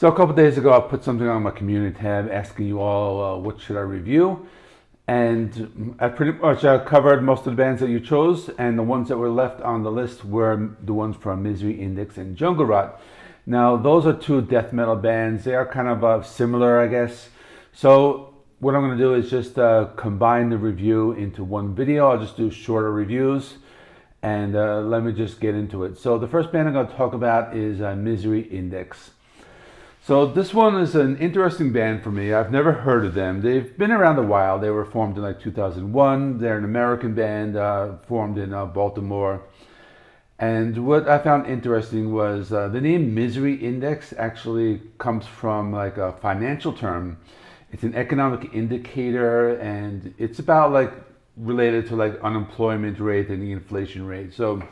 So a couple days ago, I put something on my community tab asking you all what should I review, and I pretty much covered most of the bands that you chose, and the ones that were left on the list were the ones from Misery Index and Jungle Rot. Now those are two death metal bands. They are kind of similar, I guess. So what I'm going to do is just combine the review into one video. I'll just do shorter reviews, and let me just get into it. So the first band I'm going to talk about is Misery Index. So this one is an interesting band for me. I've never heard of them. They've been around a while. They were formed in like 2001. They're an American band formed in Baltimore. And what I found interesting was the name Misery Index actually comes from like a financial term. It's an economic indicator, and it's about like related to like unemployment rate and the inflation rate. So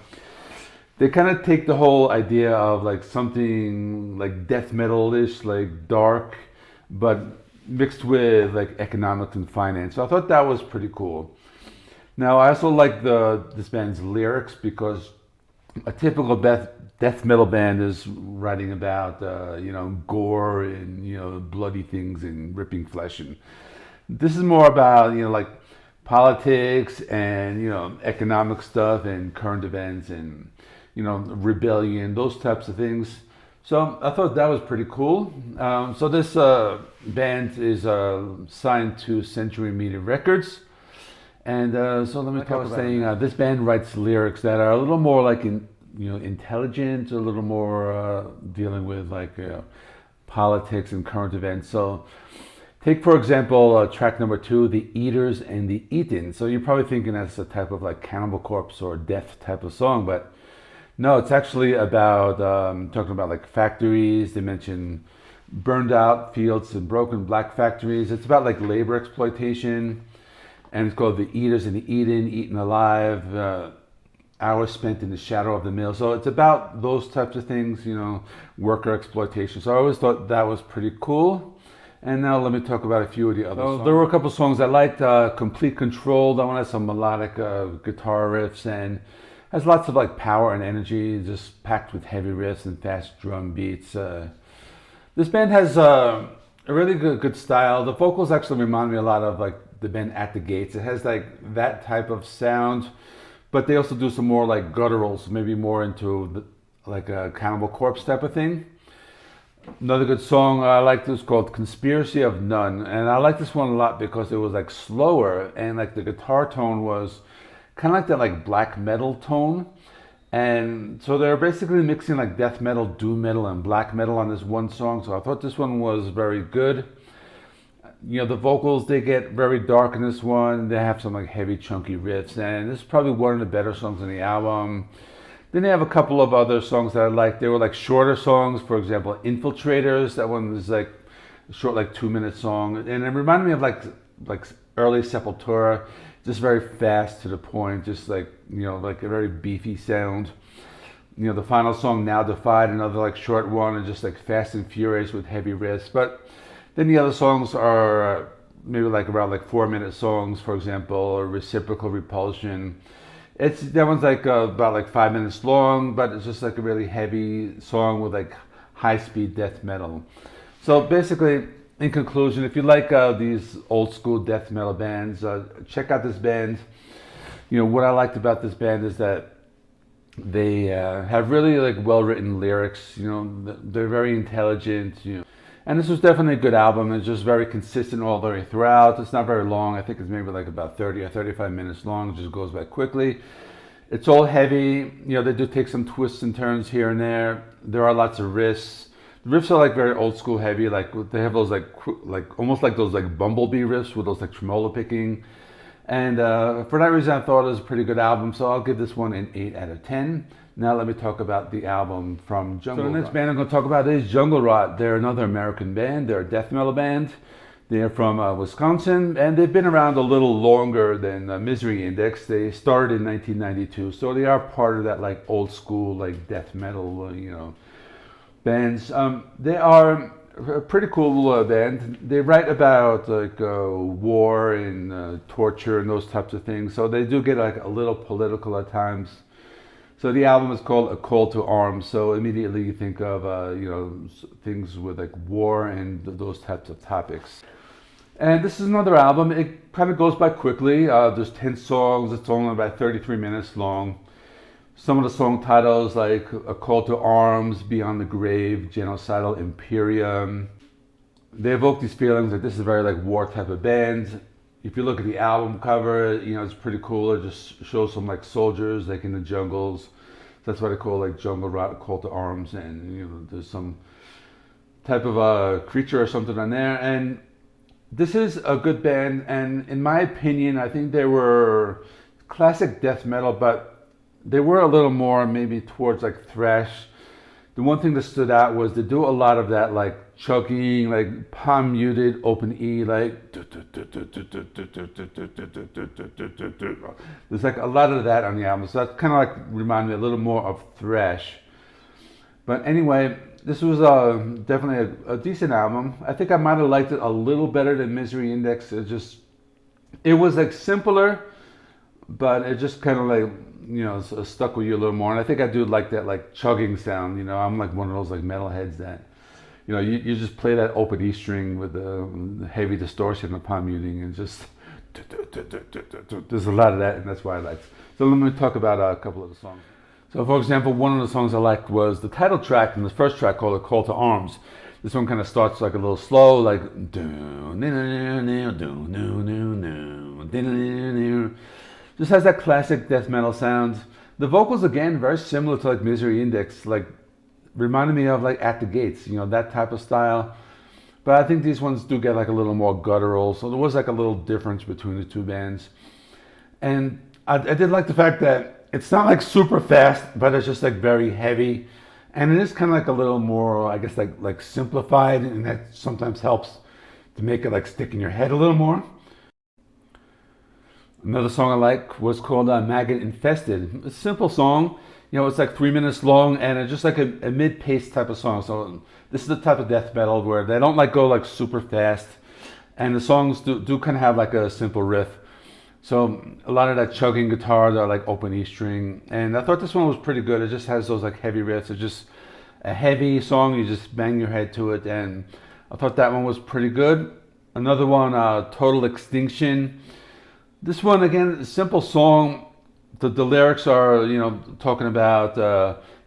they kind of take the whole idea of like something like death metal-ish, like dark, but mixed with like economics and finance. So I thought that was pretty cool. Now I also like this band's lyrics, because a typical death metal band is writing about gore and bloody things and ripping flesh, and this is more about like politics and economic stuff and current events and rebellion, those types of things. So I thought that was pretty cool. So this band is signed to Century Media Records, and so let me talk about saying this band writes lyrics that are a little more like intelligent, a little more dealing with like politics and current events. So take for example track number 2, The Eaters and the Eaten. So you're probably thinking that's a type of like Cannibal Corpse or death type of song, but no, it's actually about talking about like factories. They mention burned out fields and broken black factories. It's about like labor exploitation, and it's called The Eaters and the Eaten, Eaten Alive, hours spent in the shadow of the mill. So it's about those types of things, worker exploitation. So I always thought that was pretty cool. And now let me talk about a few of the other songs. There were a couple songs I liked. Complete Control, that one has some melodic guitar riffs and has lots of like power and energy, just packed with heavy riffs and fast drum beats. This band has a really good style. The vocals actually remind me a lot of like the band At the Gates. It has like that type of sound, but they also do some more like gutturals, maybe more into like a Cannibal Corpse type of thing. Another good song I like this called Conspiracy of None, and I like this one a lot because it was like slower, and like the guitar tone was kind of like that like black metal tone, and so they're basically mixing like death metal, doom metal, and black metal on this one song. So I thought this one was very good. The vocals, they get very dark in this one. They have some like heavy chunky riffs, and this is probably one of the better songs on the album. Then they have a couple of other songs that I like. They were like shorter songs. For example, Infiltrators, that one was like a short, like 2-minute song, and it reminded me of like early Sepultura. Just very fast to the point, just like like a very beefy sound. The final song, Now Defied, another like short one, and just like fast and furious with heavy riffs. But then the other songs are maybe like around like 4-minute songs. For example, Reciprocal Repulsion. That one's like about like 5 minutes long, but it's just like a really heavy song with like high-speed death metal. So basically, in conclusion, if you like these old school death metal bands, check out this band. What I liked about this band is that they have really like well-written lyrics. They're very intelligent. And this was definitely a good album. It's just very consistent all the way throughout. It's not very long. I think it's maybe like about 30 or 35 minutes long. It just goes by quickly. It's all heavy. They do take some twists and turns here and there. There are lots of riffs. The riffs are like very old school heavy. Like they have those like almost like those like bumblebee riffs with those like tremolo picking. And for that reason, I thought it was a pretty good album. So I'll give this one an 8 out of 10. Now let me talk about the album from Jungle Rot. So the next band I'm going to talk about is Jungle Rot. They're another American band. They're a death metal band. They're from Wisconsin, and they've been around a little longer than Misery Index. They started in 1992, so they are part of that like old school like death metal bands. They are a pretty cool band. They write about like war and torture and those types of things. So they do get like a little political at times. So the album is called A Call to Arms. So immediately you think of things with like war and those types of topics. And this is another album. It kind of goes by quickly. There's 10 songs. It's only about 33 minutes long. Some of the song titles like A Call to Arms, Beyond the Grave, Genocidal Imperium. They evoke these feelings like this is a very like war type of band. If you look at the album cover, it's pretty cool. It just shows some like soldiers like in the jungles. That's what I call like jungle rot, Call to Arms, and there's some type of a creature or something on there. And this is a good band, and in my opinion, I think they were classic death metal, but they were a little more maybe towards like thrash. The one thing that stood out was they do a lot of that like chugging, like palm muted, open E, like there's like a lot of that on the album. So that kind of like reminded me a little more of thrash. But anyway, this was definitely a decent album. I think I might have liked it a little better than Misery Index. It was like simpler, but it just kind of like stuck with you a little more. And I think I do like that like chugging sound. I'm like one of those like metalheads that you just play that open E string with the heavy distortion upon muting, and just there's a lot of that, and that's why I liked it. So let me talk about a couple of the songs. So for example, one of the songs I liked was the title track from the first track called A Call to Arms. This one kind of starts like a little slow, like just has that classic death metal sound. The vocals again very similar to like Misery Index, like reminded me of like At the Gates, that type of style. But I think these ones do get like a little more guttural, so there was like a little difference between the two bands. And I did like the fact that it's not like super fast, but it's just like very heavy, and it is kind of like a little more, I guess, like simplified, and that sometimes helps to make it like stick in your head a little more. Another song I like was called Maggot Infested. A simple song, it's like 3 minutes long, and it's just like a mid-paced type of song. So this is the type of death metal where they don't like go like super fast, and the songs do kind of have like a simple riff. So a lot of that chugging guitar, that like open E string, and I thought this one was pretty good. It just has those like heavy riffs. It's just a heavy song. You just bang your head to it, and I thought that one was pretty good. Another one, Total Extinction. This one again, simple song. The lyrics are talking about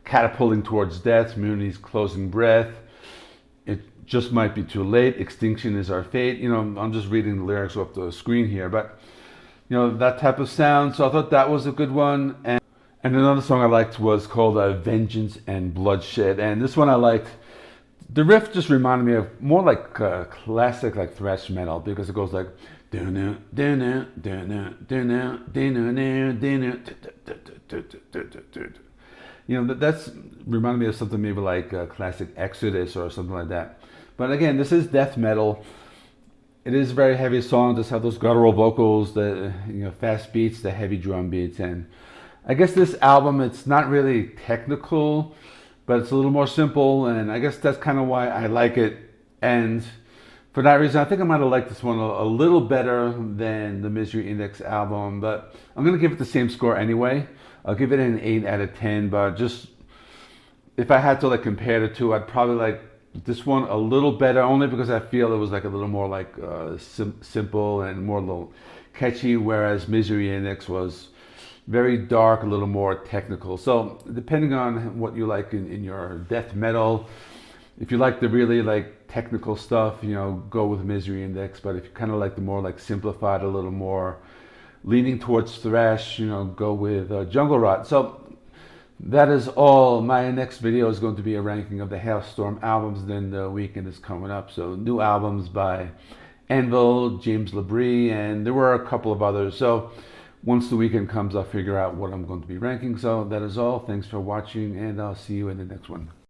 catapulting towards death, Muni's closing breath. It just might be too late. Extinction is our fate. I'm just reading the lyrics off the screen here, but that type of sound. So I thought that was a good one. And another song I liked was called Vengeance and Bloodshed. And this one I liked. The riff just reminded me of more like classic like thrash metal, because it goes like that's reminded me of something maybe like classic Exodus or something like that. But again, this is death metal. It is a very heavy song. Just have those guttural vocals, the fast beats, the heavy drum beats, and I guess this album, it's not really technical, but it's a little more simple, and I guess that's kind of why I like it. And for that reason, I think I might have liked this one a little better than the Misery Index album, but I'm gonna give it the same score anyway. I'll give it an 8 out of 10. But just if I had to like compare the two, I'd probably like this one a little better, only because I feel it was like a little more like simple and more a little catchy, whereas Misery Index was very dark, a little more technical. So depending on what you like in your death metal, if you like the really like technical stuff, go with Misery Index. But if you kind of like the more like simplified, a little more leaning towards thrash, go with Jungle Rot. So that is all. My next video is going to be a ranking of the Hailstorm albums. Then the weekend is coming up. So new albums by Anvil, James Labrie, and there were a couple of others. So once the weekend comes, I'll figure out what I'm going to be ranking. So that is all. Thanks for watching, and I'll see you in the next one.